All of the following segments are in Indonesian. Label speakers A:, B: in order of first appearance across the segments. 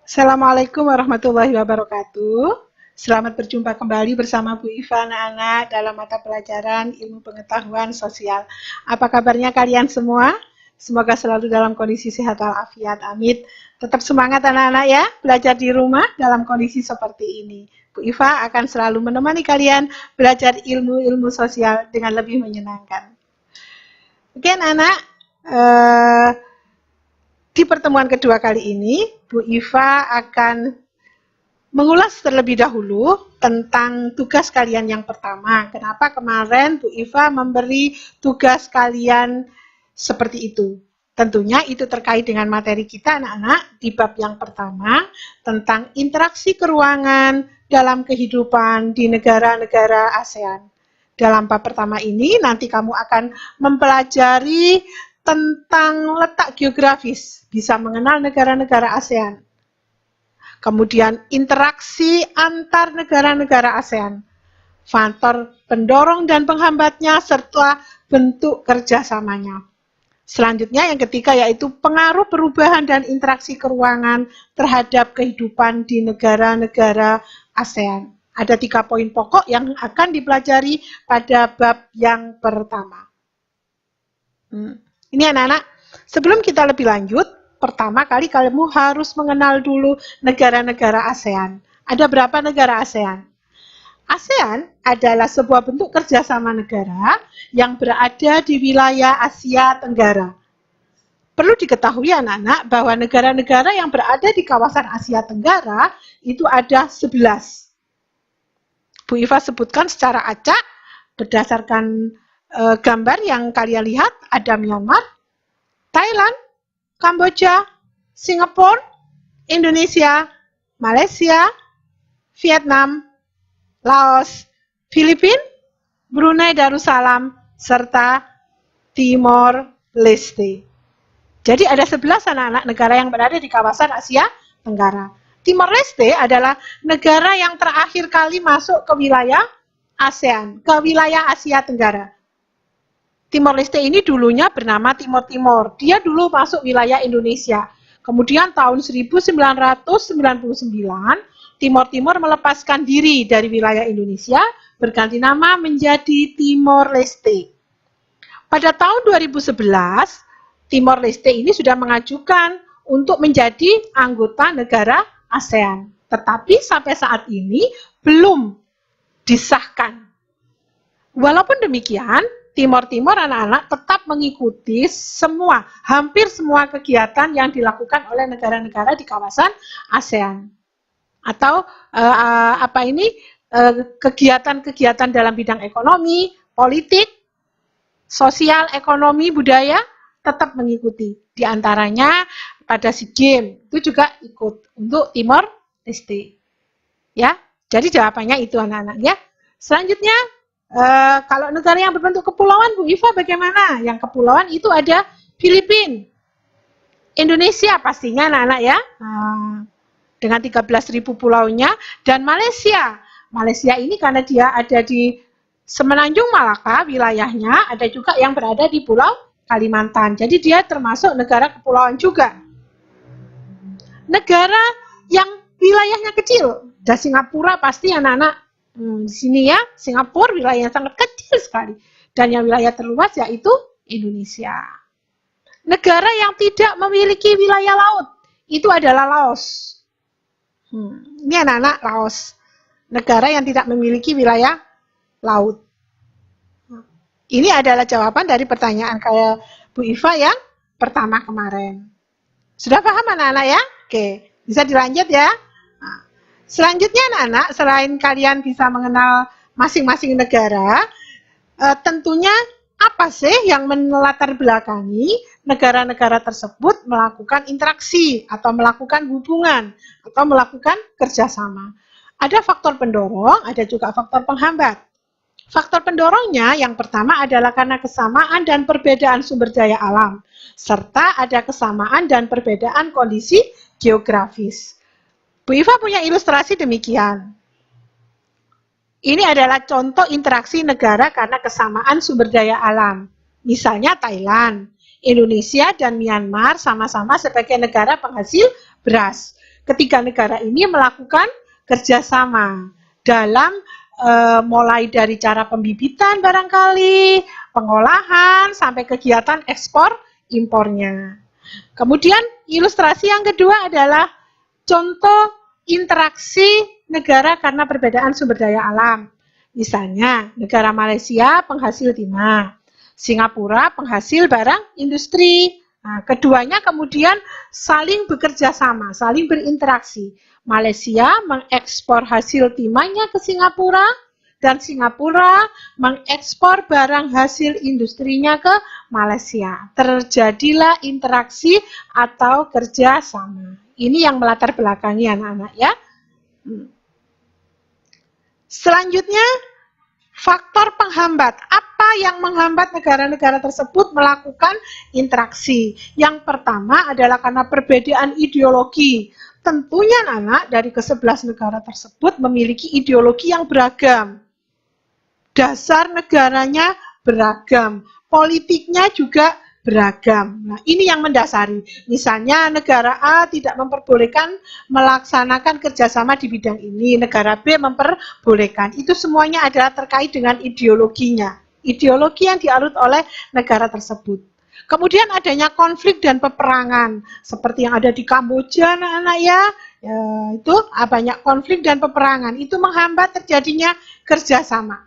A: Assalamualaikum warahmatullahi wabarakatuh. Selamat berjumpa kembali bersama Bu Iva anak-anak dalam mata pelajaran Ilmu Pengetahuan Sosial. Apa kabarnya kalian semua? Semoga selalu dalam kondisi sehat walafiat. Amin. Tetap semangat anak-anak ya, belajar di rumah dalam kondisi seperti ini. Bu Iva akan selalu menemani kalian belajar ilmu-ilmu sosial dengan lebih menyenangkan. Oke anak-anak, di pertemuan kedua kali ini, Bu Iva akan mengulas terlebih dahulu tentang tugas kalian yang pertama. Kenapa kemarin Bu Iva memberi tugas kalian seperti itu? Tentunya itu terkait dengan materi kita anak-anak di bab yang pertama tentang interaksi keuangan dalam kehidupan di negara-negara ASEAN. Dalam bab pertama ini nanti kamu akan mempelajari tentang letak geografis, bisa mengenal negara-negara ASEAN. Kemudian interaksi antar negara-negara ASEAN, faktor pendorong dan penghambatnya, serta bentuk kerjasamanya. Selanjutnya yang ketiga yaitu pengaruh perubahan dan interaksi keuangan terhadap kehidupan di negara-negara ASEAN. Ada 3 poin pokok yang akan dipelajari pada bab yang pertama. Ini anak-anak, sebelum kita lebih lanjut, pertama kali kamu harus mengenal dulu negara-negara ASEAN. Ada berapa negara ASEAN? ASEAN adalah sebuah bentuk kerjasama negara yang berada di wilayah Asia Tenggara. Perlu diketahui anak-anak bahwa negara-negara yang berada di kawasan Asia Tenggara itu ada 11. Bu Iva sebutkan secara acak berdasarkan gambar yang kalian lihat, ada Myanmar, Thailand, Kamboja, Singapura, Indonesia, Malaysia, Vietnam, Laos, Filipina, Brunei Darussalam, serta Timor Leste. Jadi ada 11 anak-anak negara yang berada di kawasan Asia Tenggara. Timor Leste adalah negara yang terakhir kali masuk ke wilayah ASEAN, ke wilayah Asia Tenggara. Timor Leste ini dulunya bernama Timor Timur. Dia dulu masuk wilayah Indonesia. Kemudian tahun 1999, Timor Timur melepaskan diri dari wilayah Indonesia, berganti nama menjadi Timor Leste. Pada tahun 2011, Timor Leste ini sudah mengajukan untuk menjadi anggota negara ASEAN. Tetapi sampai saat ini belum disahkan. Walaupun demikian, Timor Timur anak-anak tetap mengikuti hampir semua kegiatan yang dilakukan oleh negara-negara di kawasan ASEAN. Atau kegiatan-kegiatan dalam bidang ekonomi, politik, sosial, ekonomi, budaya tetap mengikuti. Di antaranya pada SEA Games itu juga ikut untuk Timor Leste. Ya, jadi jawabannya itu anak-anak ya. Selanjutnya kalau negara yang berbentuk kepulauan, Bu Iva bagaimana? Yang kepulauan itu ada Filipina, Indonesia pastinya anak-anak ya, dengan 13.000 pulaunya, dan Malaysia. Malaysia ini karena dia ada di Semenanjung Malaka wilayahnya, ada juga yang berada di Pulau Kalimantan. Jadi dia termasuk negara kepulauan juga. Negara yang wilayahnya kecil, dan Singapura pasti anak-anak. Di sini ya, Singapura wilayah yang sangat kecil sekali. Dan yang wilayah terluas yaitu Indonesia. Negara yang tidak memiliki wilayah laut, itu adalah Laos. Ini anak-anak Laos. Negara yang tidak memiliki wilayah laut. Ini adalah jawaban dari pertanyaan kayak Bu Iva yang pertama kemarin. Sudah paham anak-anak ya? Oke, bisa dilanjut ya. Selanjutnya anak-anak, selain kalian bisa mengenal masing-masing negara, tentunya apa sih yang melatar belakangi negara-negara tersebut melakukan interaksi atau melakukan hubungan atau melakukan kerjasama. Ada faktor pendorong, ada juga faktor penghambat. Faktor pendorongnya yang pertama adalah karena kesamaan dan perbedaan sumber daya alam, serta ada kesamaan dan perbedaan kondisi geografis. Bu Iva punya ilustrasi demikian. Ini adalah contoh interaksi negara karena kesamaan sumber daya alam. Misalnya Thailand, Indonesia, dan Myanmar sama-sama sebagai negara penghasil beras. ketiga negara ini melakukan kerjasama dalam mulai dari cara pembibitan barangkali, pengolahan, sampai kegiatan ekspor impornya. Kemudian ilustrasi yang kedua adalah contoh interaksi negara karena perbedaan sumber daya alam. Misalnya, negara Malaysia penghasil timah, Singapura penghasil barang industri. Nah, keduanya kemudian saling bekerja sama, saling berinteraksi. Malaysia mengekspor hasil timahnya ke Singapura, dan Singapura mengekspor barang hasil industrinya ke Malaysia. Terjadilah interaksi atau kerjasama. Ini yang melatar belakangi anak-anak ya. Selanjutnya, faktor penghambat. Apa yang menghambat negara-negara tersebut melakukan interaksi? Yang pertama adalah karena perbedaan ideologi. Tentunya anak dari ke-11 negara tersebut memiliki ideologi yang beragam. Dasar negaranya beragam. Politiknya juga beragam. Nah, ini yang mendasari. Misalnya negara A tidak memperbolehkan melaksanakan kerjasama di bidang ini, negara B memperbolehkan. Itu semuanya adalah terkait dengan ideologinya. Ideologi yang dianut oleh negara tersebut. Kemudian adanya konflik dan peperangan, seperti yang ada di Kamboja, anak-anak ya, itu banyak konflik dan peperangan. Itu menghambat terjadinya kerjasama.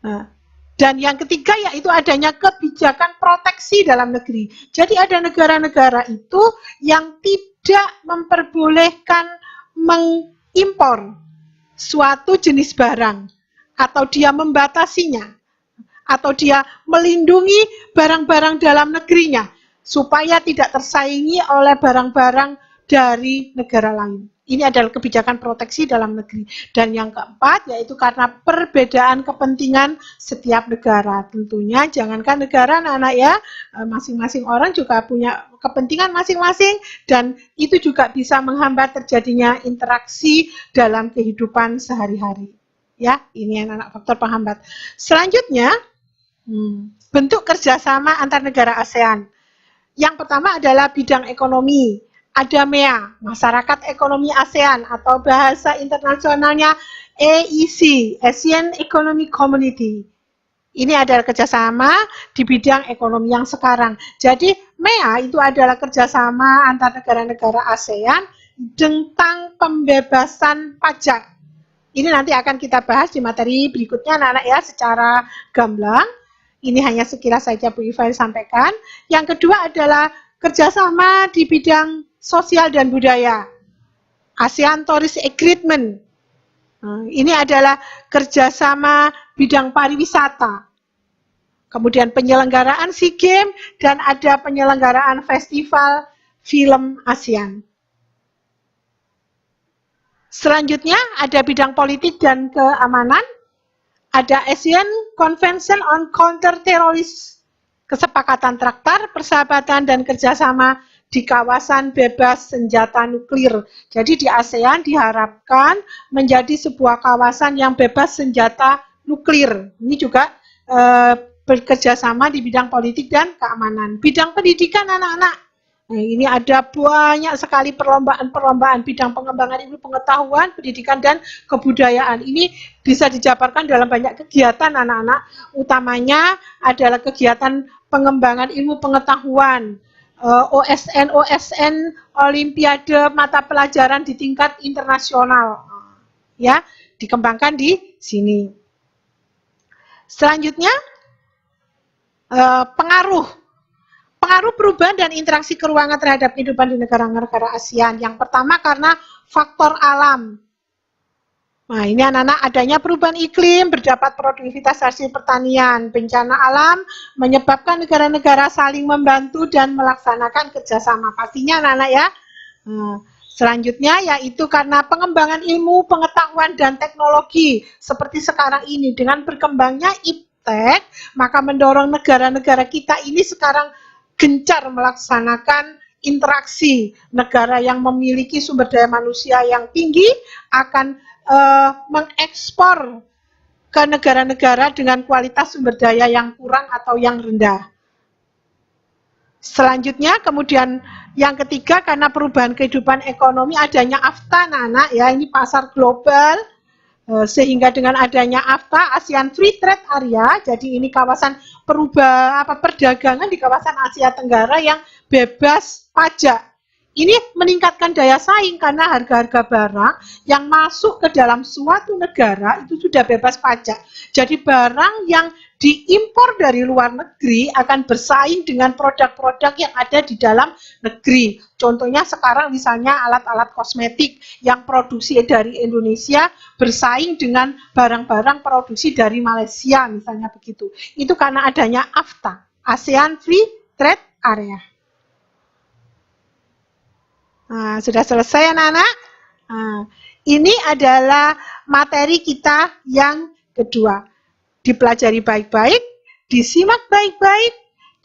A: Nah, dan yang ketiga yaitu adanya kebijakan proteksi dalam negeri. Jadi ada negara-negara itu yang tidak memperbolehkan mengimpor suatu jenis barang, atau dia membatasinya, atau dia melindungi barang-barang dalam negerinya supaya tidak tersaingi oleh barang-barang dari negara lain. Ini adalah kebijakan proteksi dalam negeri. Dan yang keempat yaitu karena perbedaan kepentingan setiap negara. Tentunya jangankan negara anak-anak ya, masing-masing orang juga punya kepentingan masing-masing, dan itu juga bisa menghambat terjadinya interaksi dalam kehidupan sehari-hari. Ya, ini anak-anak faktor penghambat. Selanjutnya, bentuk kerjasama antar negara ASEAN. Yang pertama adalah bidang ekonomi. Ada MEA, Masyarakat Ekonomi ASEAN, atau bahasa internasionalnya AEC, Asian Economic Community. Ini adalah kerjasama di bidang ekonomi yang sekarang. Jadi MEA itu adalah kerjasama antar negara-negara ASEAN tentang pembebasan pajak. Ini nanti akan kita bahas di materi berikutnya anak-anak ya, secara gamblang. Ini hanya sekilas saja Bu Iva sampaikan. Yang kedua adalah kerjasama di bidang sosial dan budaya. ASEAN Tourist Agreement. Ini adalah kerjasama bidang pariwisata. Kemudian penyelenggaraan SEA Games dan ada penyelenggaraan festival film ASEAN. Selanjutnya ada bidang politik dan keamanan. Ada ASEAN Convention on Counter-Terrorism, kesepakatan traktat, persahabatan, dan kerjasama di kawasan bebas senjata nuklir. Jadi di ASEAN diharapkan menjadi sebuah kawasan yang bebas senjata nuklir. Ini juga bekerjasama di bidang politik dan keamanan. Bidang pendidikan anak-anak. Nah, ini ada banyak sekali perlombaan-perlombaan bidang pengembangan ilmu pengetahuan, pendidikan, dan kebudayaan. Ini bisa dijabarkan dalam banyak kegiatan anak-anak. Utamanya adalah kegiatan pengembangan ilmu pengetahuan, OSN, Olimpiade mata pelajaran di tingkat internasional. Ya, dikembangkan di sini. Selanjutnya, pengaruh perubahan dan interaksi keuangan terhadap kehidupan di negara-negara ASEAN. Yang pertama karena faktor alam. Nah, ini anak-anak adanya perubahan iklim, berdampak produktivitas hasil pertanian, bencana alam menyebabkan negara-negara saling membantu dan melaksanakan kerjasama. Pastinya anak-anak ya. Selanjutnya yaitu karena pengembangan ilmu, pengetahuan, dan teknologi. Seperti sekarang ini dengan berkembangnya iptek, maka mendorong negara-negara kita ini sekarang gencar melaksanakan interaksi. Negara yang memiliki sumber daya manusia yang tinggi akan mengekspor ke negara-negara dengan kualitas sumber daya yang kurang atau yang rendah. Selanjutnya, kemudian yang ketiga, karena perubahan kehidupan ekonomi adanya AFTA, anak-anak ya, ini pasar global, sehingga dengan adanya AFTA, ASEAN Free Trade Area, jadi ini kawasan perdagangan di kawasan Asia Tenggara yang bebas pajak. Ini meningkatkan daya saing karena harga-harga barang yang masuk ke dalam suatu negara itu sudah bebas pajak. Jadi barang yang diimpor dari luar negeri akan bersaing dengan produk-produk yang ada di dalam negeri. Contohnya sekarang misalnya alat-alat kosmetik yang produksi dari Indonesia bersaing dengan barang-barang produksi dari Malaysia misalnya begitu. Itu karena adanya AFTA, ASEAN Free Trade Area. Nah, sudah selesai anak-anak? Nah, ini adalah materi kita yang kedua. Dipelajari baik-baik, disimak baik-baik,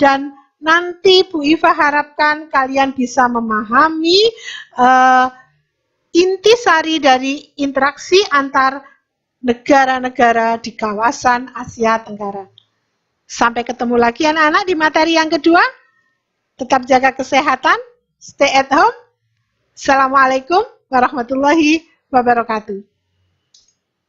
A: dan nanti Bu Iva harapkan kalian bisa memahami intisari dari interaksi antar negara-negara di kawasan Asia Tenggara. Sampai ketemu lagi anak-anak di materi yang kedua. Tetap jaga kesehatan, stay at home. Assalamualaikum warahmatullahi wabarakatuh.